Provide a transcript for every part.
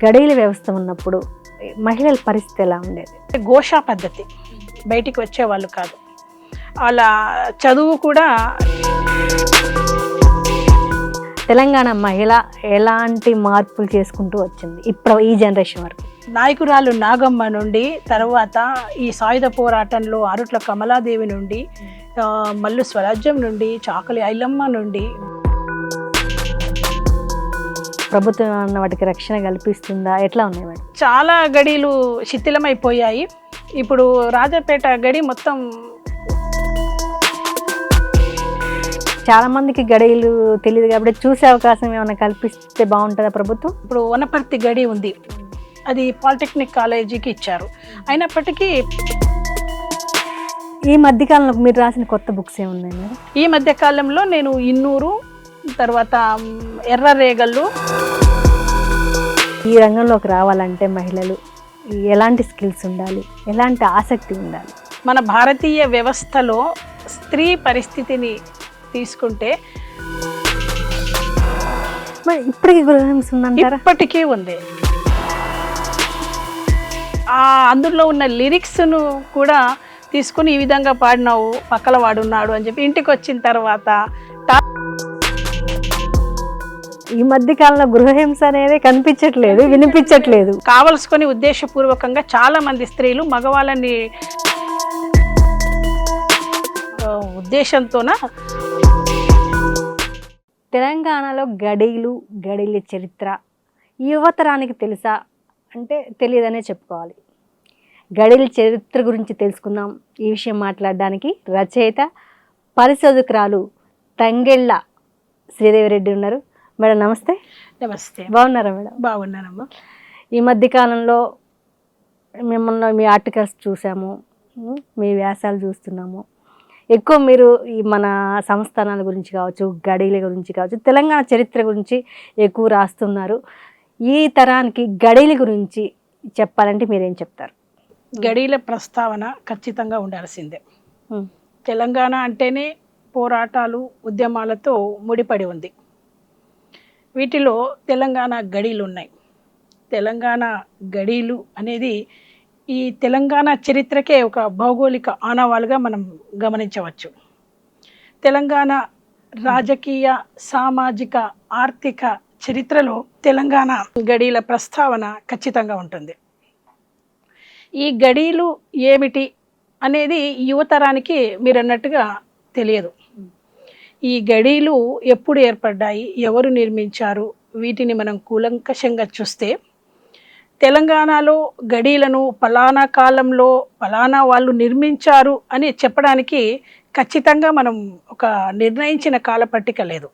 గడీల వ్యవస్థ ఉన్నప్పుడు మహిళల పరిస్థితి ఎలా ఉండేది? ఘోషా పద్ధతి, బయటికి వచ్చేవాళ్ళు కాదు. అలా చదువు కూడా. తెలంగాణ మహిళ ఎలాంటి మార్పులు చేసుకుంటూ వచ్చింది ఇప్పుడు ఈ జనరేషన్ వరకు? నాయకురాలు నాగమ్మ నుండి, తర్వాత ఈ సాయుధ పోరాటంలో ఆరుట్ల కమలాదేవి నుండి, మల్లు స్వరాజ్యం నుండి, చాకలి ఐలమ్మ నుండి. ప్రభుత్వం అన్న వాటికి రక్షణ కల్పిస్తుందా? ఎట్లా ఉన్నాయి మేడం? చాలా గడీలు శిథిలమైపోయాయి. ఇప్పుడు రాజపేట గడి మొత్తం. చాలా మందికి గడీలు తెలియదు కాబట్టి చూసే అవకాశం ఏమైనా కల్పిస్తే బాగుంటుందా ప్రభుత్వం? ఇప్పుడు వనపర్తి గడి ఉంది, అది పాలిటెక్నిక్ కాలేజీకి ఇచ్చారు. అయినప్పటికీ ఈ మధ్యకాలంలో మీరు రాసిన కొత్త బుక్స్ ఏమున్నాయి మేడం? ఈ మధ్యకాలంలో నేను ఇన్నూరు, తర్వాత ఎర్రరేగళ్ళు. ఈ రంగంలోకి రావాలంటే మహిళలు ఎలాంటి స్కిల్స్ ఉండాలి, ఎలాంటి ఆసక్తి ఉండాలి? మన భారతీయ వ్యవస్థలో స్త్రీ పరిస్థితిని తీసుకుంటే మరి ఇప్పటికీ గృహహింస ఉందంటారా? ఇప్పటికీ ఉంది. అందులో ఉన్న లిరిక్స్ను కూడా తీసుకుని ఈ విధంగా పాడినావు, పక్కల వాడున్నాడు అని చెప్పి ఇంటికి వచ్చిన తర్వాత. ఈ మధ్య కాలంలో గృహహింస అనేది కనిపించట్లేదు, వినిపించట్లేదు. కావలసుకొని ఉద్దేశపూర్వకంగా చాలా మంది స్త్రీలు మగవాళ్ళని ఉద్దేశంతోన. తెలంగాణలో గడీల చరిత్ర యువతరానికి తెలుసా అంటే తెలియదనే చెప్పుకోవాలి. గడీల చరిత్ర గురించి తెలుసుకుందాం. ఈ విషయం మాట్లాడడానికి రచయిత, పరిశోధకురాలు తంగెళ్ళ శ్రీదేవిరెడ్డి ఉన్నారు. మేడం నమస్తే. నమస్తే. బాగున్నారా మేడం? బాగున్నానమ్మా. ఈ మధ్యకాలంలో మిమ్మల్ని మీ ఆర్టికల్స్ చూసాము, మీ వ్యాసాలు చూస్తున్నాము. ఎక్కువ మీరు ఈ మన సంస్థానాల గురించి కావచ్చు, గడీల గురించి కావచ్చు, తెలంగాణ చరిత్ర గురించి ఎక్కువ రాస్తున్నారు. ఈ తరానికి గడీల గురించి చెప్పాలంటే మీరేం చెప్తారు? గడీల ప్రస్తావన ఖచ్చితంగా ఉండాల్సిందే. తెలంగాణ అంటేనే పోరాటాలు, ఉద్యమాలతో ముడిపడి ఉంది. వీటిలో తెలంగాణ గడీలు ఉన్నాయి. తెలంగాణ గడీలు అనేది ఈ తెలంగాణ చరిత్రకే ఒక భౌగోళిక ఆనవాలుగా మనం గమనించవచ్చు. తెలంగాణ రాజకీయ, సామాజిక, ఆర్థిక చరిత్రలో తెలంగాణ గడీల ప్రస్తావన ఖచ్చితంగా ఉంటుంది. ఈ గడీలు ఏమిటి అనేది యువతరానికి మీరు అన్నట్టుగా తెలియదు. ఈ గడీలు ఎప్పుడు ఏర్పడ్డాయి, ఎవరు నిర్మించారు, వీటిని మనం కూలంకషంగా చూస్తే తెలంగాణలో గడీలను ఫలానా కాలంలో ఫలానా వాళ్ళు నిర్మించారు అని చెప్పడానికి ఖచ్చితంగా మనం ఒక నిర్ణయించిన కాలపట్టిక లేదు.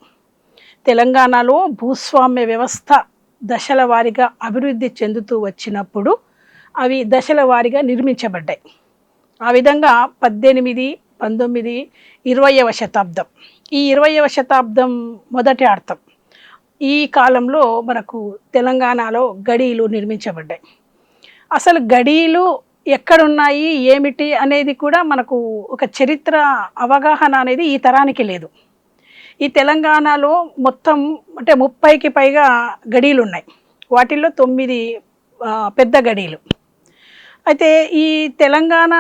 తెలంగాణలో భూస్వామ్య వ్యవస్థ దశల వారీగా అభివృద్ధి చెందుతూ వచ్చినప్పుడు అవి దశల వారీగా నిర్మించబడ్డాయి. ఆ విధంగా 18, 19, 20వ శతాబ్దం, ఈ 20వ శతాబ్దం మొదటి అర్థం ఈ కాలంలో మనకు తెలంగాణలో గడీలు నిర్మించబడ్డాయి. అసలు గడీలు ఎక్కడున్నాయి, ఏమిటి అనేది కూడా మనకు ఒక చరిత్ర అవగాహన అనేది ఈ తరానికి లేదు. ఈ తెలంగాణలో మొత్తం అంటే 30కి పైగా గడీలు ఉన్నాయి. వాటిల్లో 9 పెద్ద గడీలు. అయితే ఈ తెలంగాణ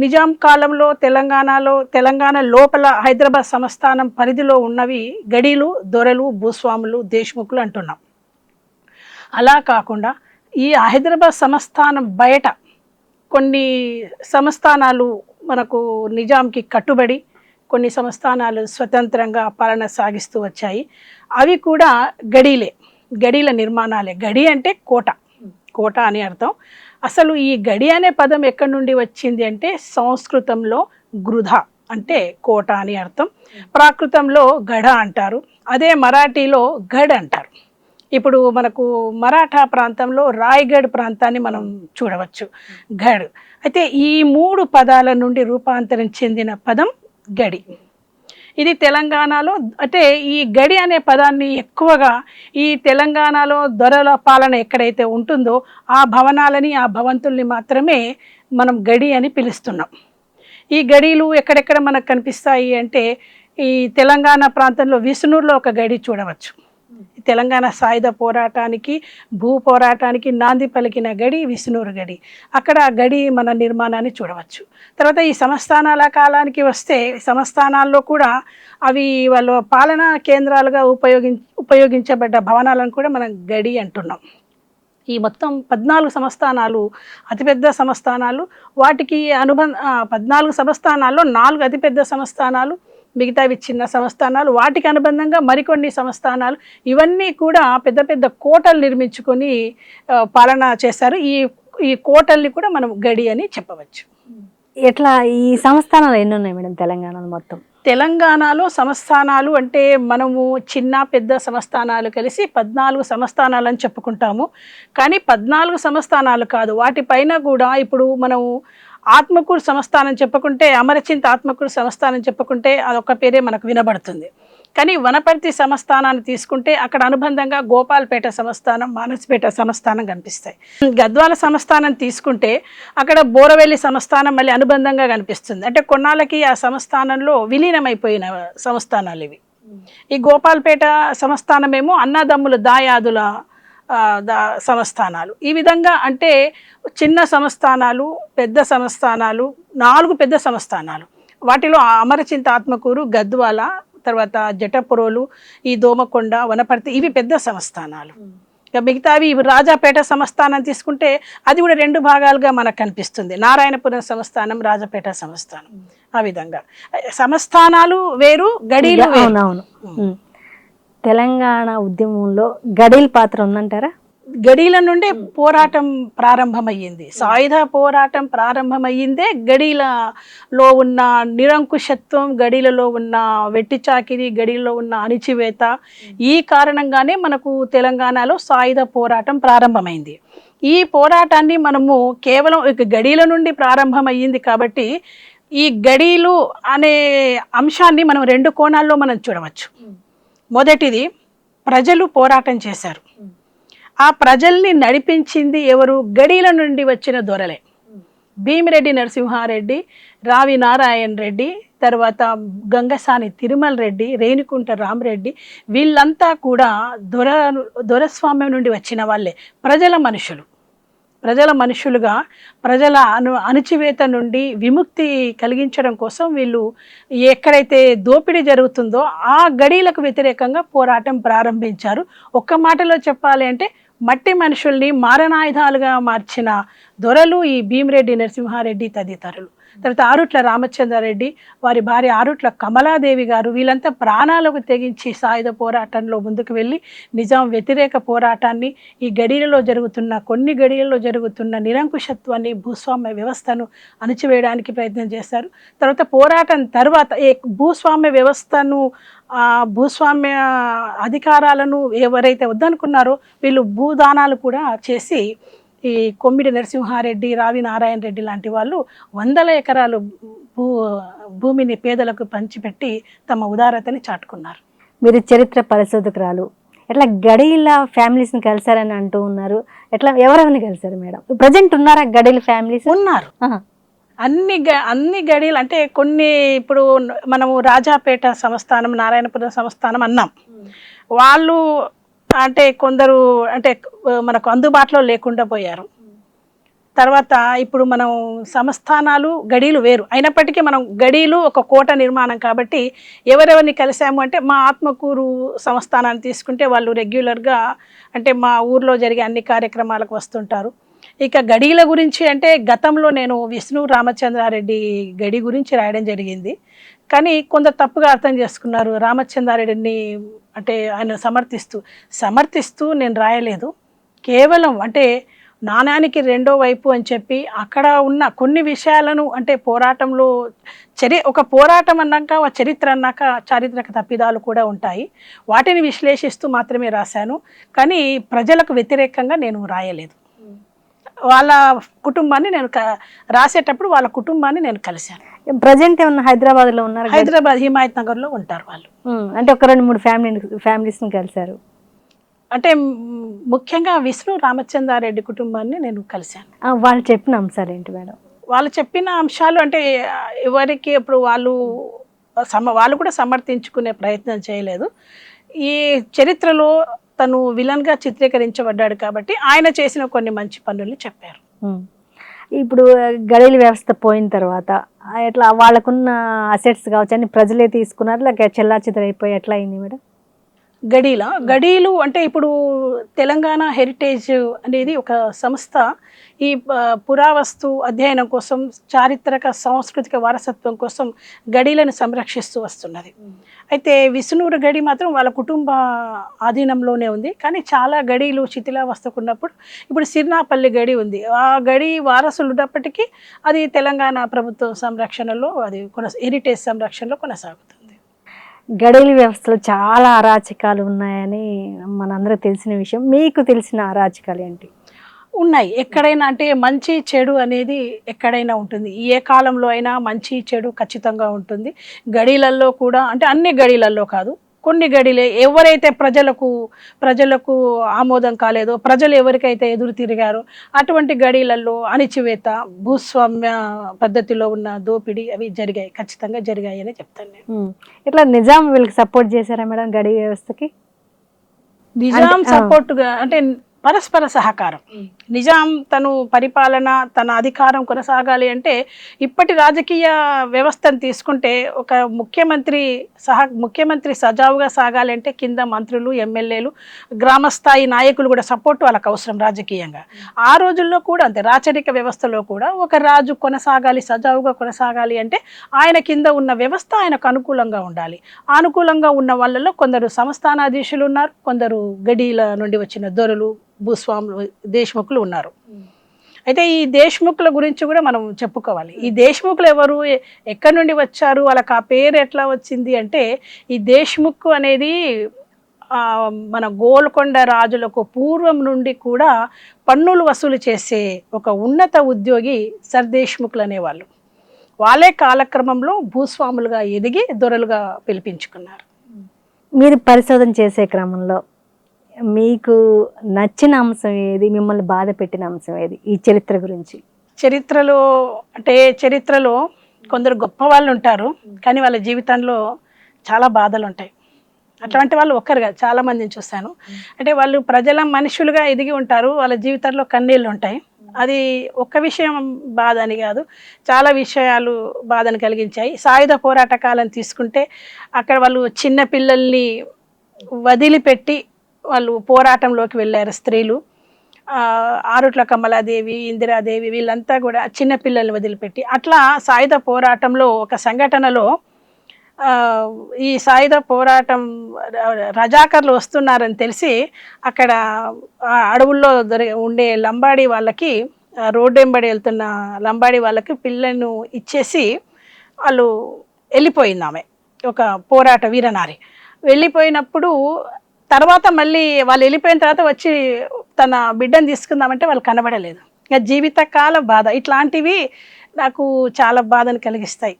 నిజాం కాలంలో తెలంగాణ లోపల హైదరాబాద్ సంస్థానం పరిధిలో ఉన్నవి గడీలు, దొరలు, భూస్వాములు, దేశ్ముఖులు అంటున్నాం. అలా కాకుండా ఈ హైదరాబాద్ సంస్థానం బయట కొన్ని సంస్థానాలు మనకు నిజాంకి కట్టుబడి, కొన్ని సంస్థానాలు స్వతంత్రంగా పాలన సాగిస్తూ వచ్చాయి. అవి కూడా గడీల నిర్మాణాలే. గడి అంటే కోట అని అర్థం. అసలు ఈ గడి అనే పదం ఎక్కడి నుండి వచ్చింది అంటే సంస్కృతంలో గృధ అంటే కోట అని అర్థం, ప్రాకృతంలో గఢ అంటారు, అదే మరాఠీలో గఢ్ అంటారు. ఇప్పుడు మనకు మరాఠా ప్రాంతంలో రాయ్గఢ్ ప్రాంతాన్ని మనం చూడవచ్చు, గఢ్. అయితే ఈ 3 పదాల నుండి రూపాంతరం చెందిన పదం గడి. ఇది తెలంగాణలో అంటే ఈ గడి అనే పదాన్ని ఎక్కువగా ఈ తెలంగాణలో దొరల పాలన ఎక్కడైతే ఉంటుందో ఆ భవనాలని, ఆ భవంతుల్ని మాత్రమే మనం గడి అని పిలుస్తున్నాం. ఈ గడీలు ఎక్కడెక్కడ మనకు కనిపిస్తాయి అంటే ఈ తెలంగాణ ప్రాంతంలో విసునూరులో ఒక గడి చూడవచ్చు. తెలంగాణ సాయుధ పోరాటానికి భూ పోరాటానికి నాంది పలికిన గడి విష్ణూరు గడి. అక్కడ గడి మన నిర్మాణాన్ని చూడవచ్చు. తర్వాత ఈ సంస్థానాల కాలానికి వస్తే సంస్థానాల్లో కూడా అవి వాళ్ళ పాలనా కేంద్రాలుగా ఉపయోగించబడ్డ భవనాలను కూడా మనం గడి అంటున్నాం. ఈ మొత్తం 14 సంస్థానాలు అతిపెద్ద సంస్థానాలు. వాటికి 14 సంస్థానాల్లో 4 అతిపెద్ద సంస్థానాలు, మిగతావి చిన్న సంస్థానాలు, వాటికి అనుబంధంగా మరికొన్ని సంస్థానాలు. ఇవన్నీ కూడా పెద్ద పెద్ద కోటలు నిర్మించుకొని పాలన చేశారు. ఈ కోటల్ని కూడా మనం గడి అని చెప్పవచ్చు. ఎట్లా ఈ సంస్థానాలు ఎన్ని ఉన్నాయి మేడం తెలంగాణలో మొత్తం? తెలంగాణలో సంస్థానాలు అంటే మనము చిన్న పెద్ద సంస్థానాలు కలిసి 14 సంస్థానాలు అని చెప్పుకుంటాము. కానీ 14 సంస్థానాలు కాదు, వాటిపైన కూడా ఇప్పుడు మనము ఆత్మకూరు సంస్థానం చెప్పుకుంటే, అమరచింత ఆత్మకూరు సంస్థానం చెప్పుకుంటే అదొక పేరే మనకు వినబడుతుంది. కానీ వనపర్తి సంస్థానాన్ని తీసుకుంటే అక్కడ అనుబంధంగా గోపాల్పేట సంస్థానం, మానస్పేట సంస్థానం కనిపిస్తాయి. గద్వాల సంస్థానం తీసుకుంటే అక్కడ బోరవెల్లి సంస్థానం మళ్ళీ అనుబంధంగా కనిపిస్తుంది. అంటే కొన్నాళ్ళకి ఆ సంస్థానంలో విలీనమైపోయిన సంస్థానాలు ఇవి. ఈ గోపాల్పేట సంస్థానమేమో అన్నదమ్ముల దాయాదుల సంస్థానాలు. ఈ విధంగా అంటే చిన్న సంస్థానాలు, పెద్ద సంస్థానాలు, 4 పెద్ద సంస్థానాలు. వాటిలో అమరచింత ఆత్మకూరు, గద్వాల, తర్వాత జటపురోలు, ఈ దోమకొండ, వనపర్తి ఇవి పెద్ద సంస్థానాలు. ఇక మిగతావి రాజాపేట సంస్థానం తీసుకుంటే అది కూడా 2 భాగాలుగా మనకు కనిపిస్తుంది. నారాయణపురం సంస్థానం, రాజాపేట సంస్థానం. ఆ విధంగా సంస్థానాలు వేరు, గడీలు వేరు. అవును. తెలంగాణ ఉద్యమంలో గడీల పాత్ర ఉందంటారా? గడీల నుండే పోరాటం ప్రారంభమయ్యింది. సాయుధ పోరాటం ప్రారంభమయ్యిందే గడీలలో ఉన్న నిరంకుశత్వం, గడీలలో ఉన్న వెట్టి చాకిరి, గడీలలో ఉన్న అణిచివేత. ఈ కారణంగానే మనకు తెలంగాణలో సాయుధ పోరాటం ప్రారంభమైంది. ఈ పోరాటాన్ని మనము కేవలం గడీల నుండి ప్రారంభమయ్యింది కాబట్టి ఈ గడీలు అనే అంశాన్ని మనం 2 కోణాల్లో మనం చూడవచ్చు. మొదటిది, ప్రజలు పోరాటం చేశారు. ఆ ప్రజల్ని నడిపించింది ఎవరు? గడీల నుండి వచ్చిన దొరలే. భీమిరెడ్డి నరసింహారెడ్డి, రావి నారాయణ రెడ్డి, తర్వాత గంగసాని తిరుమల రెడ్డి, రేణికుంట రామరెడ్డి, వీళ్ళంతా కూడా దొరస్వామ్యం నుండి వచ్చిన వాళ్ళే. ప్రజల మనుషులుగా ప్రజల అణచివేత నుండి విముక్తి కలిగించడం కోసం వీళ్ళు ఎక్కడైతే దోపిడీ జరుగుతుందో ఆ గడీలకు వ్యతిరేకంగా పోరాటం ప్రారంభించారు. ఒక్క మాటలో చెప్పాలి అంటే మట్టి మనుషుల్ని మారణాయుధాలుగా మార్చిన దొరలు ఈ భీమిరెడ్డి నరసింహారెడ్డి తదితరులు. తర్వాత ఆరుట్ల రామచంద్రారెడ్డి, వారి భార్య ఆరుట్ల కమలాదేవి గారు, వీళ్ళంతా ప్రాణాలకు తెగించి సాయుధ పోరాటంలో ముందుకు వెళ్ళి నిజాం వ్యతిరేక పోరాటాన్ని, ఈ కొన్ని గడియల్లో జరుగుతున్న నిరంకుశత్వాన్ని, భూస్వామ్య వ్యవస్థను అణచివేయడానికి ప్రయత్నం చేశారు. తర్వాత పోరాటం తర్వాత భూస్వామ్య వ్యవస్థను, భూస్వామ్య అధికారాలను ఎవరైతే వద్దనుకున్నారో వీళ్ళు భూదానాలు కూడా చేసి ఈ కొమ్మిడి నరసింహారెడ్డి, రావి నారాయణ రెడ్డి లాంటి వాళ్ళు 100 ఎకరాలు భూమిని పేదలకు పంచిపెట్టి తమ ఉదారతని చాటుకున్నారు. మీరు చరిత్ర పరిశోధకురాలు, ఎట్లా గడీల ఫ్యామిలీస్ని కలిసారని అంటూ ఉన్నారు. ఎట్లా ఎవరెవరిని కలిసారు మేడం? ప్రజెంట్ ఉన్నారా గడీల ఫ్యామిలీస్? ఉన్నారు. అన్ని గడీలు అంటే కొన్ని, ఇప్పుడు మనము రాజాపేట సంస్థానం, నారాయణపురం సంస్థానం అన్నాం. వాళ్ళు అంటే కొందరు అంటే మనకు అందుబాటులో లేకుండా పోయారు. తర్వాత ఇప్పుడు మనం సంస్థానాలు, గడీలు వేరు అయినప్పటికీ మనం గడీలు ఒక కోట నిర్మాణం కాబట్టి ఎవరెవరిని కలిసాము అంటే మా ఆత్మకూరు సంస్థానాన్ని తీసుకుంటే వాళ్ళు రెగ్యులర్గా అంటే మా ఊర్లో జరిగే అన్ని కార్యక్రమాలకు వస్తుంటారు. ఇక గడీల గురించి అంటే గతంలో నేను విష్ణు రామచంద్రారెడ్డి గడి గురించి రాయడం జరిగింది. కానీ కొందరు తప్పుగా అర్థం చేసుకున్నారు. రామచంద్రారెడ్డిని అంటే ఆయన సమర్థిస్తూ నేను రాయలేదు. కేవలం అంటే నాణ్యానికి 2వ వైపు అని చెప్పి అక్కడ ఉన్న కొన్ని విషయాలను అంటే పోరాటంలో ఒక పోరాటం అన్నాక, చరిత్ర అన్నాక చారిత్రక తప్పిదాలు కూడా ఉంటాయి. వాటిని విశ్లేషిస్తూ మాత్రమే రాశాను. కానీ ప్రజలకు వ్యతిరేకంగా నేను రాయలేదు. వాళ్ళ కుటుంబాన్ని నేను రాసేటప్పుడు వాళ్ళ కుటుంబాన్ని నేను కలిశాను. ప్రజెంట్ ఏమన్నా హైదరాబాద్లో ఉన్నారు? హైదరాబాద్ హిమాయత్ నగర్లో ఉంటారు వాళ్ళు. అంటే ఒక 2-3 ఫ్యామిలీస్ని కలిశారు. అంటే ముఖ్యంగా విష్ణు రామచంద్రారెడ్డి కుటుంబాన్ని నేను కలిశాను. వాళ్ళు చెప్పిన అంశాలు ఏంటి మేడం? వాళ్ళు చెప్పిన అంశాలు అంటే ఎవరికి ఇప్పుడు వాళ్ళు కూడా సమర్థించుకునే ప్రయత్నం చేయలేదు. ఈ చరిత్రలో తను విలన్గా చిత్రీకరించబడ్డాడు కాబట్టి ఆయన చేసిన కొన్ని మంచి పనులు చెప్పారు. ఇప్పుడు గడియల వ్యవస్థ పోయిన తర్వాత ఎట్లా వాళ్ళకున్న అసెట్స్ కావచ్చు అన్ని ప్రజలే తీసుకున్నారు, లేక చెల్లాచెదరైపోయి ఎట్లా అయింది మేడం? గడీలు అంటే ఇప్పుడు తెలంగాణ హెరిటేజ్ అనేది ఒక సంస్థ ఈ పురావస్తు అధ్యయనం కోసం, చారిత్రక సాంస్కృతిక వారసత్వం కోసం గడీలను సంరక్షిస్తూ వస్తున్నది. అయితే విసునూరు గడి మాత్రం వాళ్ళ కుటుంబ ఆధీనంలోనే ఉంది. కానీ చాలా గడీలు శిథిలావస్థకు ఉన్నప్పుడు ఇప్పుడు సిర్నాపల్లి గడి ఉంది. ఆ గడి వారసులు ఉన్నప్పటికీ అది తెలంగాణ ప్రభుత్వం సంరక్షణలో, అది హెరిటేజ్ సంరక్షణలో కొనసాగుతుంది. గడియల వ్యవస్థలో చాలా అరాచకాలు ఉన్నాయని మనందరూ తెలిసిన విషయం. మీకు తెలిసిన అరాచకాలు ఏంటి? ఉన్నాయి. ఎక్కడైనా అంటే మంచి చెడు అనేది ఎక్కడైనా ఉంటుంది. ఏ కాలంలో అయినా మంచి చెడు ఖచ్చితంగా ఉంటుంది. గడీలల్లో కూడా, అంటే అన్ని గడీలల్లో కాదు, కొన్ని గడిలే ఎవరైతే ప్రజలకు ఆమోదం కాలేదో, ప్రజలు ఎవరికైతే ఎదురు తిరిగారో అటువంటి గడీలలో అణిచివేత, భూస్వామ్య పద్ధతిలో ఉన్న దోపిడీ అవి జరిగాయి, ఖచ్చితంగా జరిగాయి అని చెప్తాను నేను. ఇట్లా నిజాం వీళ్ళకి సపోర్ట్ చేశారా మేడం గడి వ్యవస్థకి? నిజాం సపోర్టుగా అంటే పరస్పర సహకారం. నిజాం తను పరిపాలన, తన అధికారం కొనసాగాలి అంటే ఇప్పటి రాజకీయ వ్యవస్థను తీసుకుంటే ఒక ముఖ్యమంత్రి సజావుగా సాగాలి అంటే కింద మంత్రులు, ఎమ్మెల్యేలు, గ్రామస్థాయి నాయకులు కూడా సపోర్ట్ వాళ్ళకు అవసరం రాజకీయంగా. ఆ రోజుల్లో కూడా అంతే, రాచరిక వ్యవస్థలో కూడా ఒక రాజు కొనసాగాలి, సజావుగా కొనసాగాలి అంటే ఆయన కింద ఉన్న వ్యవస్థ ఆయనకు అనుకూలంగా ఉండాలి. అనుకూలంగా ఉన్న వాళ్ళలో కొందరు సంస్థానాధీశులు ఉన్నారు, కొందరు గడీల నుండి వచ్చిన దొరలు, భూస్వాములు, దేశ్ముఖులు ఉన్నారు. అయితే ఈ దేశ్ముఖుల గురించి కూడా మనం చెప్పుకోవాలి. ఈ దేశ్ముఖులు ఎవరు, ఎక్కడి నుండి వచ్చారు, వాళ్ళకి ఆ పేరు ఎట్లా వచ్చింది అంటే, ఈ దేశ్ముఖ్ అనేది మన గోల్కొండ రాజులకు పూర్వం నుండి కూడా పన్నులు వసూలు చేసే ఒక ఉన్నత ఉద్యోగి సర్దేశ్ముఖులు అనేవాళ్ళు. వాళ్ళే కాలక్రమంలో భూస్వాములుగా ఎదిగి దొరలుగా పిలిపించుకున్నారు. మీరు పరిశోధన చేసే క్రమంలో మీకు నచ్చిన అంశం ఏది, మిమ్మల్ని బాధ పెట్టిన అంశం ఏది ఈ చరిత్ర గురించి? చరిత్రలో కొందరు గొప్ప వాళ్ళు ఉంటారు, కానీ వాళ్ళ జీవితంలో చాలా బాధలు ఉంటాయి. అటువంటి వాళ్ళు ఒక్కరుగా చాలా మందిని చూశాను. అంటే వాళ్ళు ప్రజల మనుషులుగా ఎదిగి ఉంటారు, వాళ్ళ జీవితంలో కన్నీళ్ళు ఉంటాయి. అది ఒక్క విషయం బాధ అని కాదు, చాలా విషయాలు బాధను కలిగించాయి. సాయుధ పోరాట కాలం తీసుకుంటే అక్కడ వాళ్ళు చిన్న పిల్లల్ని వదిలిపెట్టి వాళ్ళు పోరాటంలోకి వెళ్ళారు. స్త్రీలు, ఆరుట్ల కమలాదేవి, ఇందిరాదేవి, వీళ్ళంతా కూడా చిన్నపిల్లల్ని వదిలిపెట్టి. అట్లా సాయుధ పోరాటంలో ఒక సంఘటనలో ఈ సాయుధ పోరాటం రజాకర్లు వస్తున్నారని తెలిసి అక్కడ అడవుల్లో ఉండే లంబాడి వాళ్ళకి, రోడ్డు వెంబడి వెళ్తున్న లంబాడి వాళ్ళకి పిల్లను ఇచ్చేసి వాళ్ళు వెళ్ళిపోయింది. ఆమె ఒక పోరాట వీరనారి. వెళ్ళిపోయినప్పుడు తర్వాత మళ్ళీ వాళ్ళు వెళ్ళిపోయిన తర్వాత వచ్చి తన బిడ్డను తీసుకుందామంటే వాళ్ళు కనబడలేదు. ఇక జీవితకాల బాధ. ఇట్లాంటివి నాకు చాలా బాధను కలిగిస్తాయి.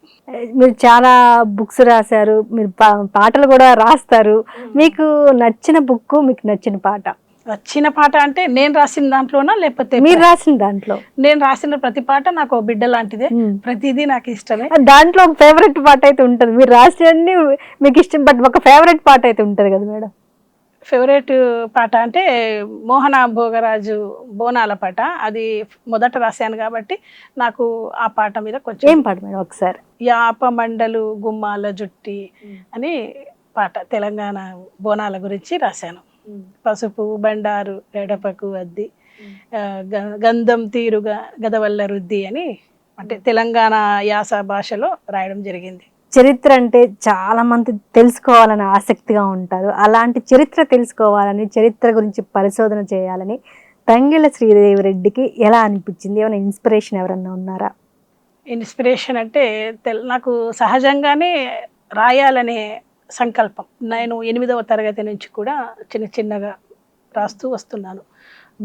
మీరు చాలా బుక్స్ రాశారు, మీరు పాటలు కూడా రాస్తారు. మీకు నచ్చిన బుక్, మీకు నచ్చిన పాట? నచ్చిన పాట అంటే నేను రాసిన దాంట్లోనా, లేకపోతే మీరు రాసిన దాంట్లో? నేను రాసిన ప్రతి పాట నాకు బిడ్డ లాంటిదే, ప్రతిదీ నాకు ఇష్టమే. దాంట్లో ఒక ఫేవరెట్ పాట అయితే ఉంటుంది, మీరు రాసినవన్నీ మీకు ఇష్టం, బట్ ఒక ఫేవరెట్ పాట అయితే ఉంటుంది కదా మేడం? ఫేవరెట్ పాట అంటే మోహన భోగరాజు బోనాల పాట. అది మొదట రాశాను కాబట్టి నాకు ఆ పాట మీద కొంచెం. ఏం పాట మేడం ఒకసారి? యాప మండలు గుమ్మాల జుట్టి అని పాట, తెలంగాణ బోనాల గురించి రాశాను. పసుపు బండారు ఎడపకు అద్ది, గంధం తీరుగా గదవల్ల రుద్ది అని, అంటే తెలంగాణ యాస భాషలో రాయడం జరిగింది. చరిత్ర అంటే చాలా మంది తెలుసుకోవాలని ఆసక్తిగా ఉంటారు. అలాంటి చరిత్ర తెలుసుకోవాలని, చరిత్ర గురించి పరిశోధన చేయాలని తంగెళ్ళ శ్రీదేవి రెడ్డికి ఎలా అనిపించింది? ఏమైనా ఇన్స్పిరేషన్ ఎవరన్నా ఉన్నారా? ఇన్స్పిరేషన్ అంటే నాకు సహజంగానే రాయాలనే సంకల్పం. నేను 8వ తరగతి నుంచి కూడా చిన్నగా రాస్తూ వస్తున్నాను.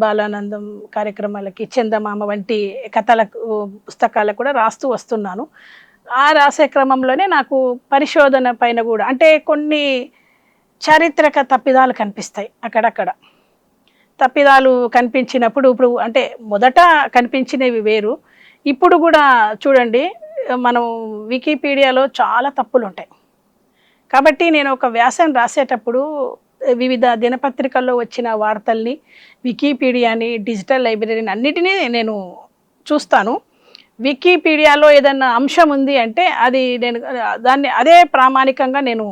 బాలానందం కార్యక్రమాలకి, చందమామ వంటి కథలకు, పుస్తకాలకు కూడా రాస్తూ వస్తున్నాను. ఆ రాసే క్రమంలోనే నాకు పరిశోధన పైన కూడా, అంటే కొన్ని చారిత్రక తప్పిదాలు కనిపిస్తాయి. అక్కడక్కడ తప్పిదాలు కనిపించినప్పుడు, ఇప్పుడు అంటే మొదట కనిపించినవి వేరు, ఇప్పుడు కూడా చూడండి మనం వికీపీడియాలో చాలా తప్పులు ఉంటాయి. కాబట్టి నేను ఒక వ్యాసం రాసేటప్పుడు వివిధ దినపత్రికల్లో వచ్చిన వార్తల్ని, వికీపీడియాని, డిజిటల్ లైబ్రరీని అన్నిటినీ నేను చూస్తాను. వికీపీడియాలో ఏదైనా అంశం ఉంది అంటే అది నేను దాన్ని అదే ప్రామాణికంగా నేను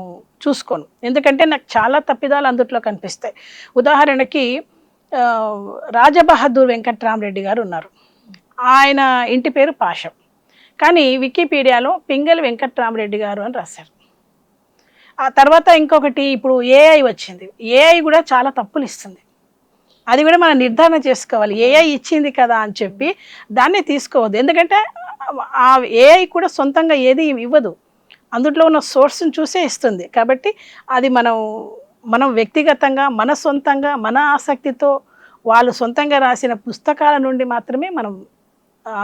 చూసుకోను. ఎందుకంటే నాకు చాలా తప్పిదాలు అందుట్లో కనిపిస్తాయి. ఉదాహరణకి రాజబహదూర్ వెంకట్రామరెడ్డి గారు ఉన్నారు. ఆయన ఇంటి పేరు పాషం, కానీ వికీపీడియాలో పింగళి వెంకట్రామరెడ్డి గారు అని రాశారు. ఆ తర్వాత ఇంకొకటి ఇప్పుడు ఏఐ వచ్చింది. ఏఐ కూడా చాలా తప్పులు ఇస్తుంది. అది కూడా మనం నిర్ధారణ చేసుకోవాలి. ఏఐ ఇచ్చింది కదా అని చెప్పి దాన్ని తీసుకోవద్దు. ఎందుకంటే ఆ ఏఐ కూడా సొంతంగా ఏది ఇవ్వదు, అందులో ఉన్న సోర్స్ని చూసే ఇస్తుంది. కాబట్టి అది మనం వ్యక్తిగతంగా మన సొంతంగా మన ఆసక్తితో వాళ్ళు సొంతంగా రాసిన పుస్తకాల నుండి మాత్రమే మనం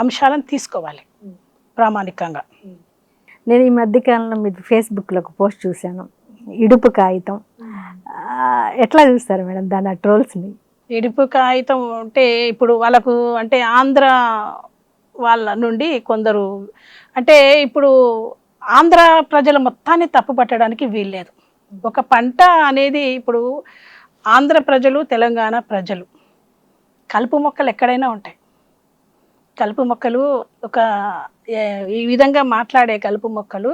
అంశాలను తీసుకోవాలి ప్రామాణికంగా. నేను ఈ మధ్యకాలంలో మీరు ఫేస్బుక్లో ఒక పోస్ట్ చూశాను, ఇడుపు కాగితం. ఎట్లా చూస్తారు మేడం దాని ఆ ట్రోల్స్ని? ఇడుపు కాగితం అంటే ఇప్పుడు వాళ్ళకు అంటే ఆంధ్ర వాళ్ళ నుండి కొందరు అంటే ఇప్పుడు ఆంధ్ర ప్రజల మొత్తాన్ని తప్పు పట్టడానికి వీల్లేదు. ఒక పంట అనేది ఇప్పుడు ఆంధ్ర ప్రజలు, తెలంగాణ ప్రజలు కలుపు మొక్కలు ఎక్కడైనా ఉంటాయి. కలుపు మొక్కలు ఈ విధంగా మాట్లాడే కలుపు మొక్కలు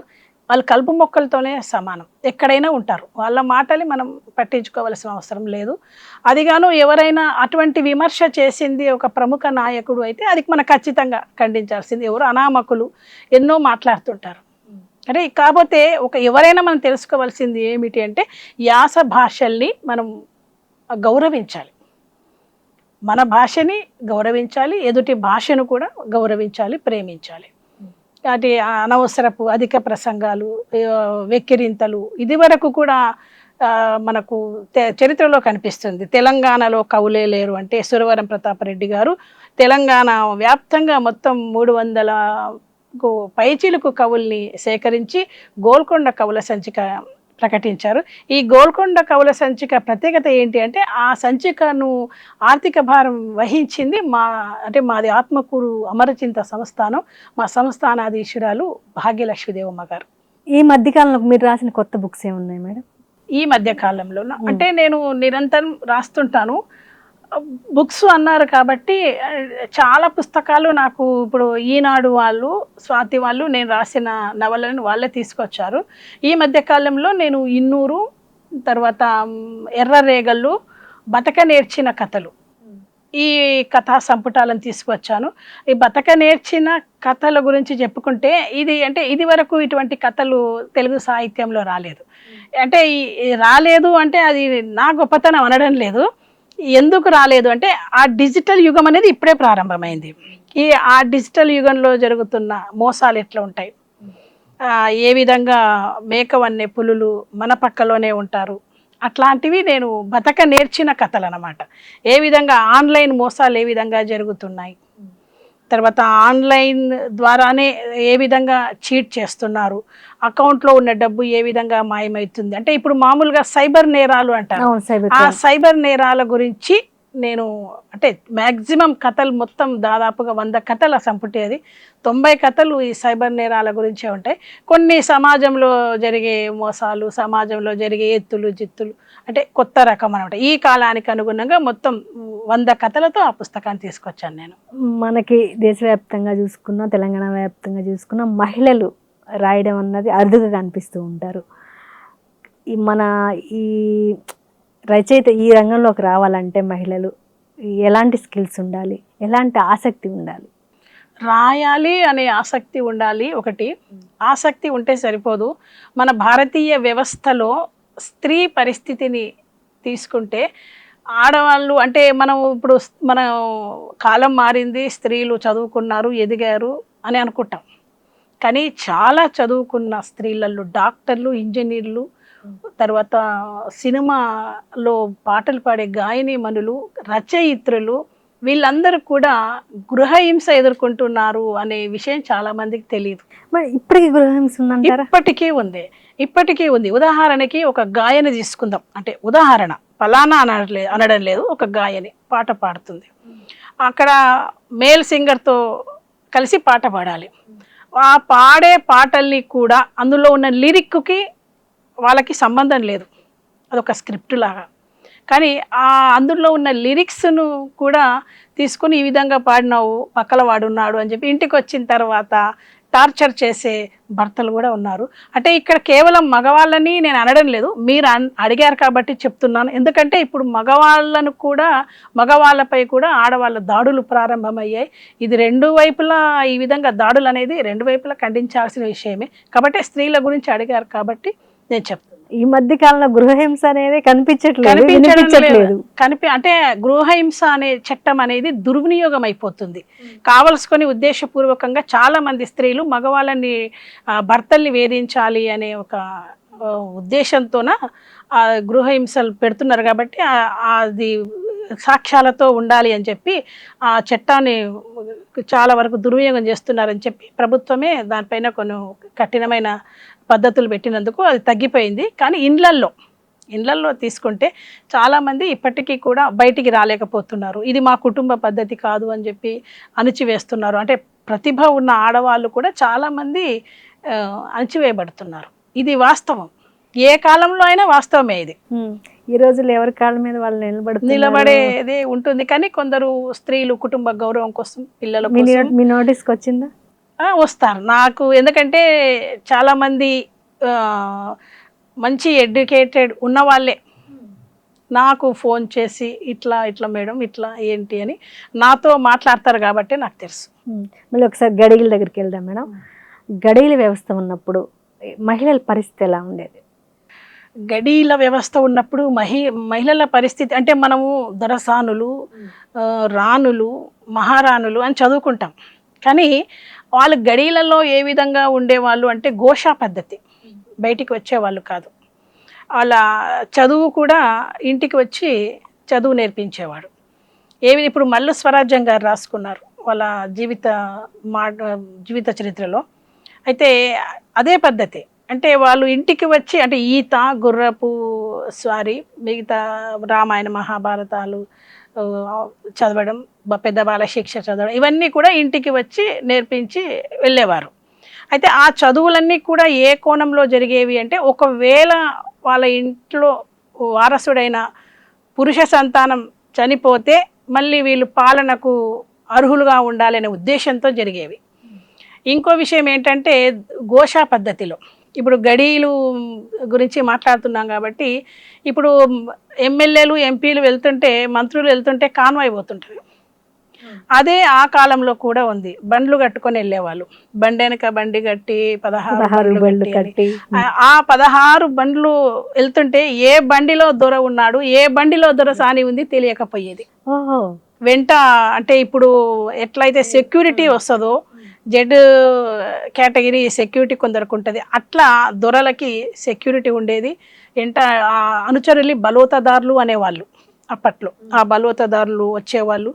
వాళ్ళు కలుపు మొక్కలతోనే సమానం, ఎక్కడైనా ఉంటారు. వాళ్ళ మాటలు మనం పట్టించుకోవాల్సిన అవసరం లేదు. అదిగాను ఎవరైనా అటువంటి విమర్శ చేసింది ఒక ప్రముఖ నాయకుడు అయితే అది మనం ఖచ్చితంగా ఖండించాల్సింది. ఎవరు అనామకులు ఎన్నో మాట్లాడుతుంటారు. అంటే కాకపోతే ఎవరైనా మనం తెలుసుకోవాల్సింది ఏమిటి అంటే యాస భాషల్ని మనం గౌరవించాలి. మన భాషని గౌరవించాలి, ఎదుటి భాషను కూడా గౌరవించాలి, ప్రేమించాలి. అటు అనవసరపు అధిక ప్రసంగాలు, వెక్కిరింతలు ఇది వరకు కూడా మనకు చరిత్రలో కనిపిస్తుంది. తెలంగాణలో కవులే లేరు అంటే సురవరం ప్రతాపరెడ్డి గారు తెలంగాణ వ్యాప్తంగా మొత్తం 300కు పైచిలుకు కవుల్ని సేకరించి గోల్కొండ కవుల సంచిక ప్రకటించారు. ఈ గోల్కొండ కవుల సంచిక ప్రత్యేకత ఏంటి అంటే ఆ సంచికను ఆర్థిక భారం వహించింది మాది ఆత్మకూరు అమరచింత సంస్థానం, మా సంస్థానాధీశురాలు భాగ్యలక్ష్మీదేవమ్మ గారు. ఈ మధ్యకాలంలో మీరు రాసిన కొత్త బుక్స్ ఏమున్నాయి మేడం? ఈ మధ్యకాలంలో అంటే నేను నిరంతరం రాస్తుంటాను. బుక్స్ అన్నారు కాబట్టి చాలా పుస్తకాలు నాకు ఇప్పుడు ఈనాడు వాళ్ళు, స్వాతి వాళ్ళు నేను రాసిన నవలను వాళ్ళే తీసుకొచ్చారు. ఈ మధ్యకాలంలో నేను ఇన్నూరు, తర్వాత ఎర్రరేగళ్ళు, బతక నేర్చిన కథలు, ఈ కథా సంపుటాలను తీసుకొచ్చాను. ఈ బతక నేర్చిన కథల గురించి చెప్పుకుంటే ఇది వరకు ఇటువంటి కథలు తెలుగు సాహిత్యంలో రాలేదు. అంటే రాలేదు అంటే అది నా గొప్పతనం అనడం లేదు. ఎందుకు రాలేదు అంటే ఆ డిజిటల్ యుగం అనేది ఇప్పుడే ప్రారంభమైంది. ఆ డిజిటల్ యుగంలో జరుగుతున్న మోసాలు ఎట్లా ఉంటాయి, ఏ విధంగా మేకవన్నే పులులు మన పక్కలోనే ఉంటారు, అట్లాంటివి నేను బతక నేర్చిన కథలు అన్నమాట. ఏ విధంగా ఆన్లైన్ మోసాలు ఏ విధంగా జరుగుతున్నాయి, తర్వాత ఆన్లైన్ ద్వారానే ఏ విధంగా చీట్ చేస్తున్నారు, అకౌంట్లో ఉన్న డబ్బు ఏ విధంగా మాయమవుతుంది. అంటే ఇప్పుడు మామూలుగా సైబర్ నేరాలు అంటారు. ఆ సైబర్ నేరాల గురించి నేను అంటే మ్యాక్సిమం కథలు మొత్తం దాదాపుగా 100 కథల సంపుటేది. 90 కథలు ఈ సైబర్ నేరాల గురించే ఉంటాయి. కొన్ని సమాజంలో జరిగే మోసాలు, సమాజంలో జరిగే ఎత్తులు జిత్తులు అంటే కొత్త రకం అనమాట. ఈ కాలానికి అనుగుణంగా మొత్తం 100 కథలతో ఆ పుస్తకాన్ని తీసుకొచ్చాను నేను. మనకి దేశవ్యాప్తంగా చూసుకున్నా, తెలంగాణ వ్యాప్తంగా చూసుకున్న మహిళలు రాయడం అన్నది అరుదుగా కనిపిస్తూ ఉంటారు. ఈ రచయిత ఈ రంగంలోకి రావాలంటే మహిళలు ఎలాంటి స్కిల్స్ ఉండాలి, ఎలాంటి ఆసక్తి ఉండాలి? రాయాలి అనే ఆసక్తి ఉండాలి. ఒకటి ఆసక్తి ఉంటే సరిపోదు. మన భారతీయ వ్యవస్థలో స్త్రీ పరిస్థితిని తీసుకుంటే ఆడవాళ్ళు అంటే ఇప్పుడు మన కాలం మారింది, స్త్రీలు చదువుకున్నారు, ఎదిగారు అని అనుకుంటాం. కానీ చాలా చదువుకున్న స్త్రీలలో డాక్టర్లు, ఇంజనీర్లు, తర్వాత సినిమాలో పాటలు పాడే గాయనీమణులు, రచయిత్రులు వీళ్ళందరూ కూడా గృహహింస ఎదుర్కొంటున్నారు అనే విషయం చాలా మందికి తెలియదు. మరి ఇప్పటికీ గృహహింస ఉందంటారా? ఇప్పటికీ ఉంది. ఉదాహరణకి ఒక గాయని తీసుకుందాం. అంటే ఉదాహరణ, ఫలానా అనడం లేదు, ఒక గాయని పాట పాడుతుంది. అక్కడ మేల్ సింగర్తో కలిసి పాట పాడాలి. ఆ పాడే పాటల్ని కూడా అందులో ఉన్న లిరిక్కి వాళ్ళకి సంబంధం లేదు. అదొక స్క్రిప్ట్ లాగా. కానీ అందులో ఉన్న లిరిక్స్ను కూడా తీసుకుని ఈ విధంగా పాడినావు, పక్కల వాడున్నాడు అని చెప్పి ఇంటికి వచ్చిన తర్వాత టార్చర్ చేసే భర్తలు కూడా ఉన్నారు. అంటే ఇక్కడ కేవలం మగవాళ్ళని నేను అనడం లేదు, మీరు అడిగారు కాబట్టి చెప్తున్నాను. ఎందుకంటే ఇప్పుడు మగవాళ్ళను కూడా, మగవాళ్ళపై కూడా ఆడవాళ్ళ దాడులు ప్రారంభమయ్యాయి. ఇది రెండు వైపులా ఈ విధంగా దాడులు అనేది రెండు వైపులా ఖండించాల్సిన విషయమే. కాబట్టి స్త్రీల గురించి అడిగారు కాబట్టి నేను చెప్తాను. ఈ మధ్య కాలంలో గృహహింస అనేది కనిపించట్లేదు. అంటే గృహహింస అనే చట్టం అనేది దుర్వినియోగం అయిపోతుంది. కావలసుకొని ఉద్దేశపూర్వకంగా చాలా మంది స్త్రీలు మగవాళ్ళని భర్తల్ని వేధించాలి అనే ఒక ఉద్దేశంతోన గృహహింసలు పెడుతున్నారు. కాబట్టి అది సాక్ష్యాలతో ఉండాలి అని చెప్పి ఆ చట్టాన్ని చాలా వరకు దుర్వినియోగం చేస్తున్నారని చెప్పి ప్రభుత్వమే దానిపైన కొన్ని కఠినమైన పద్ధతులు పెట్టినందుకు అది తగ్గిపోయింది. కానీ ఇండ్లల్లో తీసుకుంటే చాలామంది ఇప్పటికీ కూడా బయటికి రాలేకపోతున్నారు. ఇది మా కుటుంబ పద్ధతి కాదు అని చెప్పి అణిచివేస్తున్నారు. అంటే ప్రతిభ ఉన్న ఆడవాళ్ళు కూడా చాలామంది అణిచివేయబడుతున్నారు. ఇది వాస్తవం, ఏ కాలంలో అయినా వాస్తవమే. ఇది ఈ రోజుల్లో ఎవరి కాళ్ళ మీద వాళ్ళు నిలబడేదే ఉంటుంది. కానీ కొందరు స్త్రీలు కుటుంబ గౌరవం కోసం, పిల్లల కోసం మీ నోటీస్కి వచ్చిందా? వస్తారు నాకు. ఎందుకంటే చాలామంది మంచి ఎడ్యుకేటెడ్ ఉన్న వాళ్ళే నాకు ఫోన్ చేసి ఇట్లా మేడం ఇట్లా ఏంటి అని నాతో మాట్లాడతారు కాబట్టి నాకు తెలుసు. మళ్ళీ ఒకసారి గడియల దగ్గరికి వెళ్దాం మేడం. గడియల వ్యవస్థ ఉన్నప్పుడు మహిళల పరిస్థితి ఎలా ఉండేది? గడియల వ్యవస్థ ఉన్నప్పుడు మహిళల పరిస్థితి అంటే మనము దొరసానులు, రాణులు, మహారాణులు అని చదువుకుంటాం. కానీ వాళ్ళు గడియలలో ఏ విధంగా ఉండేవాళ్ళు అంటే ఘోషా పద్ధతి, బయటికి వచ్చేవాళ్ళు కాదు. వాళ్ళ చదువు కూడా ఇంటికి వచ్చి చదువు నేర్పించేవాడు. ఇప్పుడు మల్లు స్వరాజ్యం గారు రాసుకున్నారు వాళ్ళ జీవిత చరిత్రలో. అయితే అదే పద్ధతి. అంటే వాళ్ళు ఇంటికి వచ్చి అంటే ఈత, గుర్రపు స్వారీ, మిగతా రామాయణ మహాభారతాలు చదవడం, పెద్ద బాల శిక్ష చదవడం, ఇవన్నీ కూడా ఇంటికి వచ్చి నేర్పించి వెళ్ళేవారు. అయితే ఆ చదువులన్నీ కూడా ఏ కోణంలో జరిగేవి అంటే, ఒకవేళ వాళ్ళ ఇంట్లో వారసుడైన పురుష సంతానం చనిపోతే మళ్ళీ వీళ్ళు పాలనకు అర్హులుగా ఉండాలనే ఉద్దేశంతో జరిగేవి. ఇంకో విషయం ఏంటంటే ఘోషా పద్ధతిలో ఇప్పుడు గడీలు గురించి మాట్లాడుతున్నాం కాబట్టి ఇప్పుడు ఎమ్మెల్యేలు, ఎంపీలు వెళ్తుంటే, మంత్రులు వెళ్తుంటే కాన్వాయ్ పోతుంటుంది. అదే ఆ కాలంలో కూడా ఉంది. బండ్లు కట్టుకొని వెళ్ళేవాళ్ళు. బండి వెనక బండి కట్టి 16 బండ్లు కట్టి ఆ 16 బండ్లు వెళ్తుంటే ఏ బండిలో దొర ఉన్నాడు, ఏ బండిలో దొర సాని ఉంది తెలియకపోయేది. వెంట అంటే ఇప్పుడు ఎట్లయితే సెక్యూరిటీ వస్తుందో, జెడ్ కేటగిరీ సెక్యూరిటీ కొందరికి ఉంటుంది, అట్లా దొరలకి సెక్యూరిటీ ఉండేది. వెంట అనుచరులు బలోతదారులు అనేవాళ్ళు అప్పట్లో. ఆ బలోతదారులు వచ్చేవాళ్ళు.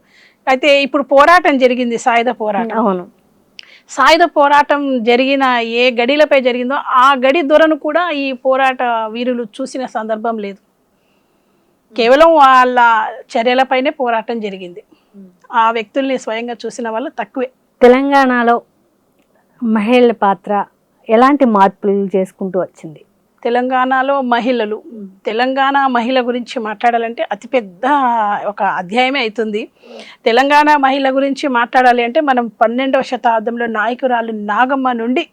అయితే ఇప్పుడు పోరాటం జరిగింది, సాయుధ పోరాటం. అవును, సాయుధ పోరాటం జరిగిన ఏ గడిలపై జరిగిందో ఆ గడి దొరను కూడా ఈ పోరాట వీరులు చూసిన సందర్భం లేదు. కేవలం వాళ్ళ చర్యలపైనే పోరాటం జరిగింది. ఆ వ్యక్తుల్ని స్వయంగా చూసిన వాళ్ళు తక్కువే. తెలంగాణలో మహిళల పాత్ర ఎలాంటి మార్పులు చేసుకుంటూ వచ్చింది? తెలంగాణలో మహిళలు, తెలంగాణ మహిళ గురించి మాట్లాడాలంటే అతిపెద్ద ఒక అధ్యాయమే అవుతుంది. తెలంగాణ మహిళ గురించి మాట్లాడాలి అంటే మనం 12వ శతాబ్దంలో నాయకురాలు నాగమ్మ నుండి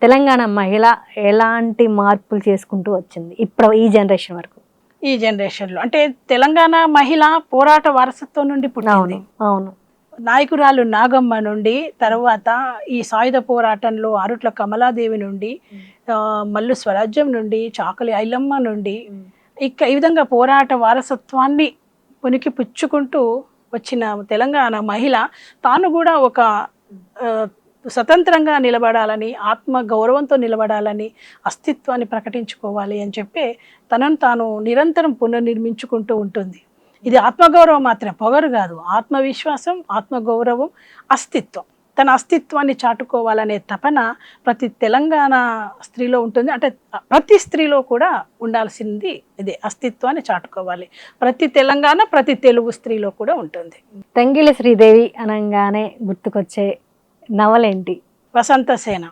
తెలంగాణ మహిళ ఎలాంటి మార్పులు చేసుకుంటూ వచ్చింది ఇప్పుడు ఈ జనరేషన్ వరకు? ఈ జనరేషన్లో అంటే తెలంగాణ మహిళ పోరాట వారసత్వం నుండి పుట్టింది. అవును, నాయకురాలు నాగమ్మ నుండి, తర్వాత ఈ సాయుధ పోరాటంలో ఆరుట్ల కమలాదేవి నుండి, మల్లు స్వరాజ్యం నుండి, చాకలి ఐలమ్మ నుండి, ఈ విధంగా పోరాట వారసత్వాన్ని పునికి పుచ్చుకుంటూ వచ్చిన తెలంగాణ మహిళ తాను కూడా ఒక స్వతంత్రంగా నిలబడాలని, ఆత్మ గౌరవంతో నిలబడాలని, అస్తిత్వాన్ని ప్రకటించుకోవాలి అని చెప్పి తనను తాను నిరంతరం పునర్నిర్మించుకుంటూ ఉంటుంది. ఇది ఆత్మగౌరవం మాత్రం, పొగరు కాదు. ఆత్మవిశ్వాసం, ఆత్మగౌరవం, అస్తిత్వం. తన అస్తిత్వాన్ని చాటుకోవాలనే తపన ప్రతి తెలంగాణ స్త్రీలో ఉంటుంది. అంటే ప్రతి స్త్రీలో కూడా ఉండాల్సింది ఇదే, అస్తిత్వాన్ని చాటుకోవాలి. ప్రతి తెలంగాణ, ప్రతి తెలుగు స్త్రీలో కూడా ఉంటుంది. తంగిలి శ్రీదేవి అనగానే గుర్తుకొచ్చే నవలేంటి? వసంతసేన.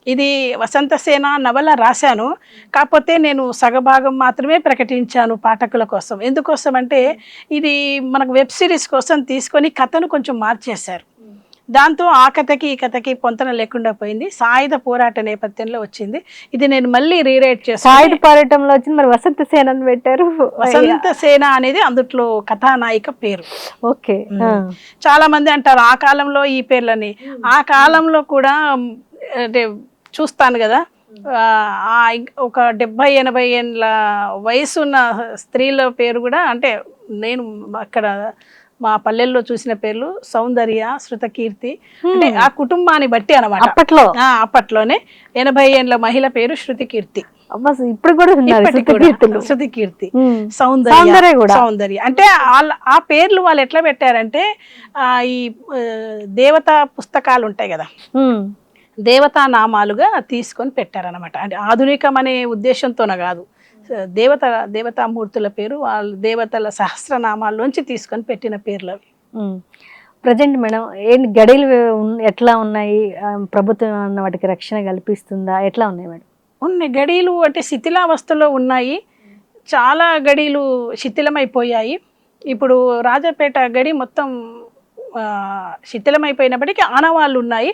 ఇది వసంతసేన నవల రాశాను, కాకపోతే నేను సగభాగం మాత్రమే ప్రకటించాను పాఠకుల కోసం. ఎందుకోసం అంటే ఇది మనకు వెబ్ సిరీస్ కోసం తీసుకొని కథను కొంచెం మార్చేశారు. దాంతో ఆ కథకి ఈ కథకి పొంతన లేకుండా పోయింది. సాయుధ పోరాట నేపథ్యంలో వచ్చింది. ఇది నేను మళ్ళీ రీరైట్ చేశాను. సాయుధ పోరాటంలో వచ్చింది, మరి వసంత సేన అని పెట్టారు. వసంతసేన అనేది అందుట్లో కథానాయిక పేరు. ఓకే. చాలా మంది అంటారు ఆ కాలంలో ఈ పేర్లని. ఆ కాలంలో కూడా అంటే చూస్తాను కదా, ఒక 70-80 ఏళ్ళ వయసున్న స్త్రీల పేరు కూడా, అంటే నేను అక్కడ మా పల్లెల్లో చూసిన పేర్లు సౌందర్య, శృతకీర్తి, అంటే ఆ కుటుంబాన్ని బట్టి అనమాట. అప్పట్లోనే 80 ఏళ్ళ మహిళ పేరు శృతికీర్తి. ఇప్పుడు కూడా శృతికీర్తి, సౌందర్య. అంటే ఆ పేర్లు వాళ్ళు ఎట్లా పెట్టారంటే ఈ దేవతా పుస్తకాలు ఉంటాయి కదా, దేవతా నామాలుగా తీసుకొని పెట్టారనమాట. అంటే ఆధునికం అనే ఉద్దేశంతోన కాదు, దేవతామూర్తుల పేరు వాళ్ళు దేవతల సహస్రనామాల్లోంచి తీసుకొని పెట్టిన పేర్లు అవి. ప్రజెంట్ మేడం ఏంటి గడియలు ఎట్లా ఉన్నాయి? ప్రభుత్వం వాటికి రక్షణ కల్పిస్తుందా? ఎట్లా ఉన్నాయి మేడం? ఉన్నాయి గడియలు, అంటే శిథిలావస్థలో ఉన్నాయి. చాలా గడియలు శిథిలమైపోయాయి. ఇప్పుడు రాజాపేట గడి మొత్తం శిథిలమైపోయినప్పటికీ ఆనవాళ్ళు ఉన్నాయి.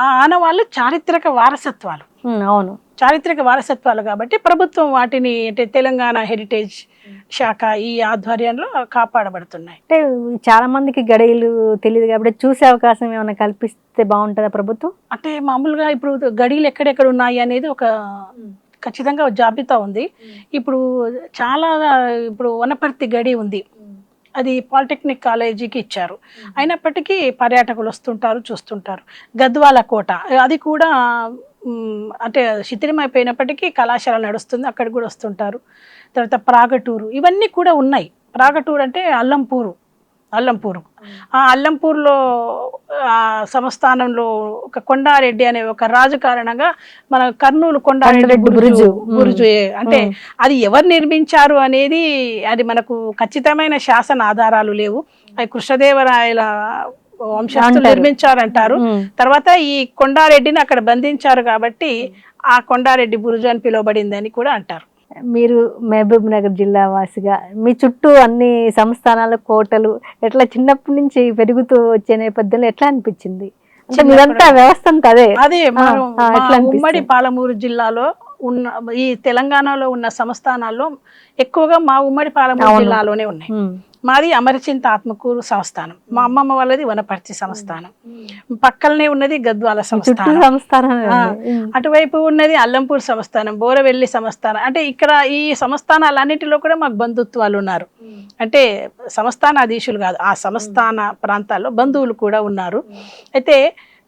ఆ ఆనవాళ్ళు చారిత్రక వారసత్వాలు. అవును, చారిత్రక వారసత్వాలు కాబట్టి ప్రభుత్వం వాటిని, అంటే తెలంగాణ హెరిటేజ్ శాఖ ఈ ఆధ్వర్యంలో కాపాడబడుతున్నాయి. అంటే చాలా మందికి గడియలు తెలియదు కాబట్టి చూసే అవకాశం ఏమైనా కల్పిస్తే బాగుంటుందా ప్రభుత్వం? అంటే మామూలుగా ఇప్పుడు గడియలు ఎక్కడెక్కడ ఉన్నాయి అనేది ఒక ఖచ్చితంగా జాబితా ఉంది. ఇప్పుడు వనపర్తి గడి ఉంది, అది పాలిటెక్నిక్ కాలేజీకి ఇచ్చారు. అయినప్పటికీ పర్యాటకులు వస్తుంటారు, చూస్తుంటారు. గద్వాల కోట, అది కూడా అంటే శిథిలమైపోయినప్పటికీ కళాశాల నడుస్తుంది, అక్కడికి కూడా వస్తుంటారు. తర్వాత ప్రాగటూరు, ఇవన్నీ కూడా ఉన్నాయి. ప్రాగటూరు అంటే అల్లంపూరు. ఆ అల్లంపూర్లో సంస్థానంలో ఒక కొండారెడ్డి అనే ఒక రాజు కారణంగా మన కర్నూలు కొండారెడ్డి బురుజు, అంటే అది ఎవరు నిర్మించారు అనేది అది మనకు ఖచ్చితమైన శాసన ఆధారాలు లేవు. అది కృష్ణదేవరాయల వంశస్థులు నిర్మించారంటారు. తర్వాత ఈ కొండారెడ్డిని అక్కడ బంధించారు కాబట్టి ఆ కొండారెడ్డి బురుజు అని పిలువబడిందని కూడా అంటారు. మీరు మహబూబ్ నగర్ జిల్లా వాసిగా మీ చుట్టూ అన్ని సంస్థానాలు, కోటలు ఎట్లా చిన్నప్పటి నుంచి పెరుగుతూ వచ్చే నేపథ్యంలో ఎట్లా అనిపించింది? అంటే మీరంతా వ్యవస్థ అంతా అదే ఉమ్మడి పాలమూరు జిల్లాలో ఉన్న, ఈ తెలంగాణలో ఉన్న సంస్థానాల్లో ఎక్కువగా మా ఉమ్మడి పాలమూరు జిల్లాలోనే ఉన్నాయి. మాది అమరచింత ఆత్మకూరు సంస్థానం, మా అమ్మమ్మ వాళ్ళది వనపర్తి సంస్థానం, పక్కనే ఉన్నది గద్వాల సంస్థానం, అటువైపు ఉన్నది అల్లంపూర్ సంస్థానం, బోరవెల్లి సంస్థానం. అంటే ఇక్కడ ఈ సంస్థానాలన్నిటిలో కూడా మాకు బంధుత్వాలు ఉన్నారు. అంటే సంస్థానాధీశులు కాదు, ఆ సంస్థాన ప్రాంతాల్లో బంధువులు కూడా ఉన్నారు. అయితే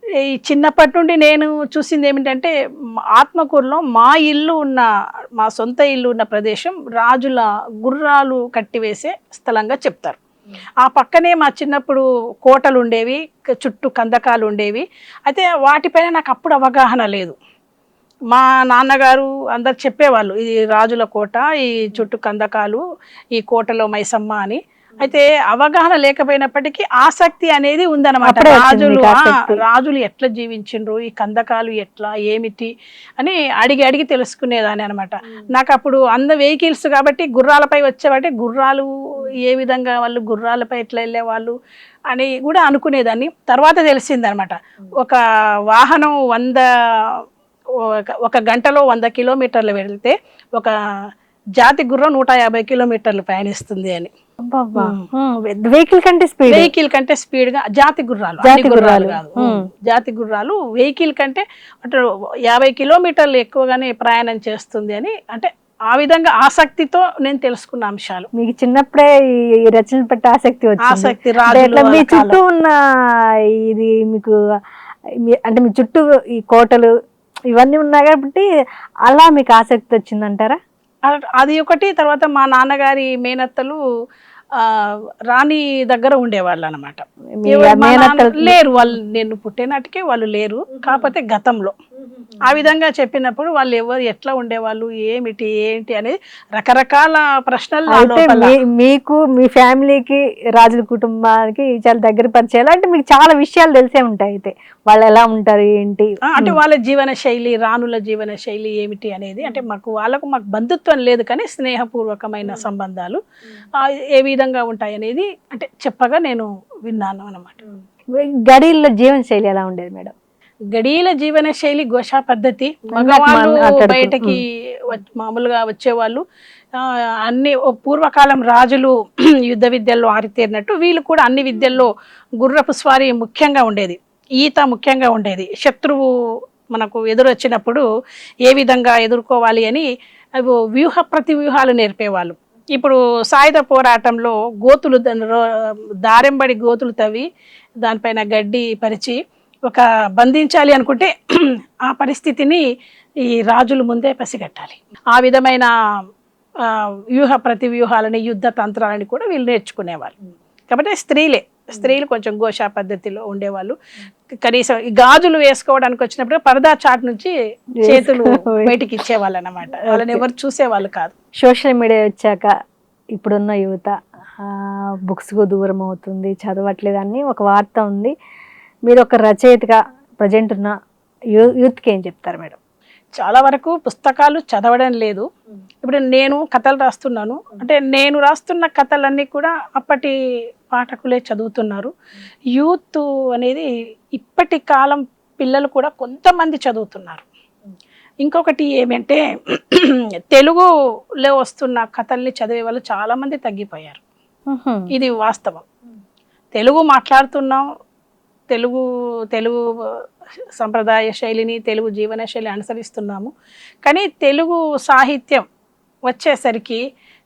ఈ చిన్నప్పటి నుండి నేను చూసింది ఏమిటంటే ఆత్మకూరులో మా సొంత ఇల్లు ఉన్న ప్రదేశం రాజుల గుర్రాలు కట్టివేసే స్థలంగా చెప్తారు. ఆ పక్కనే మా చిన్నప్పుడు కోటలు ఉండేవి, చుట్టూ కందకాలు ఉండేవి. అయితే వాటిపైన నాకు అప్పుడు అవగాహన లేదు. మా నాన్నగారు అందరు చెప్పేవాళ్ళు, ఇది రాజుల కోట, ఈ చుట్టూ కందకాలు, ఈ కోటలో మైసమ్మ అని. అయితే అవగాహన లేకపోయినప్పటికీ ఆసక్తి అనేది ఉందన్నమాట. రాజులు ఎట్లా జీవించిండ్రు, ఈ కందకాలు ఎట్లా, ఏమిటి అని అడిగి తెలుసుకునేదాన్ని అనమాట. నాకు అప్పుడు వెహికల్స్ కాబట్టి గుర్రాలపై వచ్చేవాటి, గుర్రాలు ఏ విధంగా వాళ్ళు గుర్రాలపై ఎట్లా వెళ్ళేవాళ్ళు అని కూడా అనుకునేదాన్ని. తర్వాత తెలిసిందనమాట, ఒక వాహనం ఒక గంటలో 100 కిలోమీటర్లు వెళ్తే ఒక జాతి గుర్రం 150 కిలోమీటర్లు ప్రయాణిస్తుంది అని. వెహికల్ కంటే స్పీడ్ గా జాతి గుర్రాలు కాదు, జాతి గుర్రాలు వెహికల్ కంటే అంటే 50 కిలోమీటర్లు ఎక్కువగానే ప్రయాణం చేస్తుంది అని. అంటే ఆ విధంగా ఆసక్తితో నేను తెలుసుకున్న అంశాలు. మీకు చిన్నప్పుడే ఈ రచన పట్ల ఆసక్తి మీ చుట్టూ ఉన్న ఇది మీకు అంటే మీ చుట్టూ ఈ కోటలు ఇవన్నీ ఉన్నాయి కాబట్టి అలా మీకు ఆసక్తి వచ్చిందంటారా? అది ఒకటి. తర్వాత మా నాన్నగారి మేనత్తలు రాణి దగ్గర ఉండేవాళ్ళు అనమాట. లేరు వాళ్ళు, నేను పుట్టినాటికే వాళ్ళు లేరు. కాకపోతే గతంలో ఆ విధంగా చెప్పినప్పుడు వాళ్ళు ఎవరు ఎట్లా ఉండేవాళ్ళు ఏమిటి ఏంటి అనేది రకరకాల ప్రశ్నలు నా అయితే లోపల. మీకు మీ ఫ్యామిలీకి రాజుల కుటుంబానికి చాలా దగ్గర పరిచయాలు అంటే మీకు చాలా విషయాలు తెలిసే ఉంటాయి. అయితే వాళ్ళు ఎలా ఉంటారు ఏంటి అంటే వాళ్ళ జీవన శైలి, రాణుల జీవన శైలి ఏమిటి అనేది, అంటే మాకు బంధుత్వం లేదు కానీ స్నేహపూర్వకమైన సంబంధాలు ఏ విధంగా ఉంటాయి అనేది అంటే చెప్పగా నేను విన్నాను అన్నమాట. గడిలో జీవన శైలి ఎలా ఉండేది మేడం? గడీల జీవన శైలి గోషా పద్ధతి. మగవాళ్ళు మాట్లాడుకున్నాం. బయటకి మామూలుగా వచ్చేవాళ్ళు. అన్ని పూర్వకాలం రాజులు యుద్ధ విద్యల్లో ఆరితేరినట్టు వీళ్ళు కూడా అన్ని విద్యల్లో గుర్రపు స్వారీ ముఖ్యంగా ఉండేది, ఈత ముఖ్యంగా ఉండేది. శత్రువు మనకు ఎదురొచ్చినప్పుడు ఏ విధంగా ఎదుర్కోవాలి అని ప్రతి వ్యూహాలు నేర్పేవాళ్ళు. ఇప్పుడు సాయుధ పోరాటంలో గోతులు దారెంబడి గోతులు తవ్వి దానిపైన గడ్డి పరిచి ఒక బంధించాలి అనుకుంటే ఆ పరిస్థితిని ఈ రాజులు ముందే పసిగట్టాలి. ఆ విధమైన ప్రతి వ్యూహాలని, యుద్ధ తంత్రాలని కూడా వీళ్ళు నేర్చుకునేవాళ్ళు. కాబట్టి స్త్రీలు కొంచెం గోషా పద్ధతిలో ఉండేవాళ్ళు. కనీసం ఈ గాజులు వేసుకోవడానికి వచ్చినప్పుడు పరదా చాట్ నుంచి చేతులు బయటికి ఇచ్చేవాళ్ళు అన్నమాట. వాళ్ళని ఎవరు చూసేవాళ్ళు కాదు. సోషల్ మీడియా వచ్చాక ఇప్పుడున్న యువత బుక్స్కు దూరం అవుతుంది, చదవట్లేదు అని ఒక వార్త ఉంది. మీరు ఒక రచయితగా ప్రజెంట్ ఉన్న యూత్కి ఏం చెప్తారు మేడం? చాలా వరకు పుస్తకాలు చదవడం లేదు. ఇప్పుడు నేను కథలు రాస్తున్నాను, అంటే నేను రాస్తున్న కథలన్నీ కూడా అప్పటి పాఠకులే చదువుతున్నారు. యూత్ అనేది ఇప్పటి కాలం పిల్లలు కూడా కొంతమంది చదువుతున్నారు. ఇంకొకటి ఏమంటే తెలుగులో వస్తున్న కథల్ని చదివే వాళ్ళు చాలామంది తగ్గిపోయారు. ఇది వాస్తవం. తెలుగు మాట్లాడుతున్నాం, తెలుగు సంప్రదాయ శైలిని, తెలుగు జీవన శైలిని అనుసరిస్తున్నాము. కానీ తెలుగు సాహిత్యం వచ్చేసరికి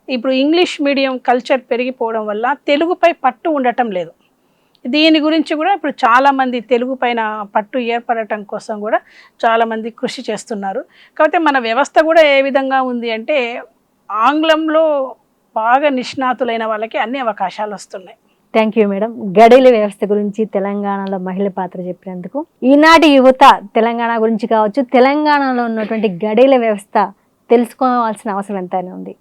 ఇప్పుడు ఇంగ్లీష్ మీడియం కల్చర్ పెరిగిపోవడం వల్ల తెలుగుపై పట్టు ఉండటం లేదు. దీని గురించి కూడా ఇప్పుడు చాలామంది తెలుగు పైన పట్టు ఏర్పడటం కోసం కూడా చాలామంది కృషి చేస్తున్నారు. కాకపోతే మన వ్యవస్థ కూడా ఏ విధంగా ఉంది అంటే ఆంగ్లంలో బాగా నిష్ణాతులైన వాళ్ళకి అన్ని అవకాశాలు వస్తున్నాయి. Thank you madam. గడిల వ్యవస్థ గురించి తెలంగాణలో మహిళ పాత్ర చెప్పినందుకు. ఈనాటి యువత తెలంగాణ గురించి కావచ్చు, తెలంగాణలో ఉన్నటువంటి గడిల వ్యవస్థ తెలుసుకోవాల్సిన అవసరం ఎంతైనా ఉంది.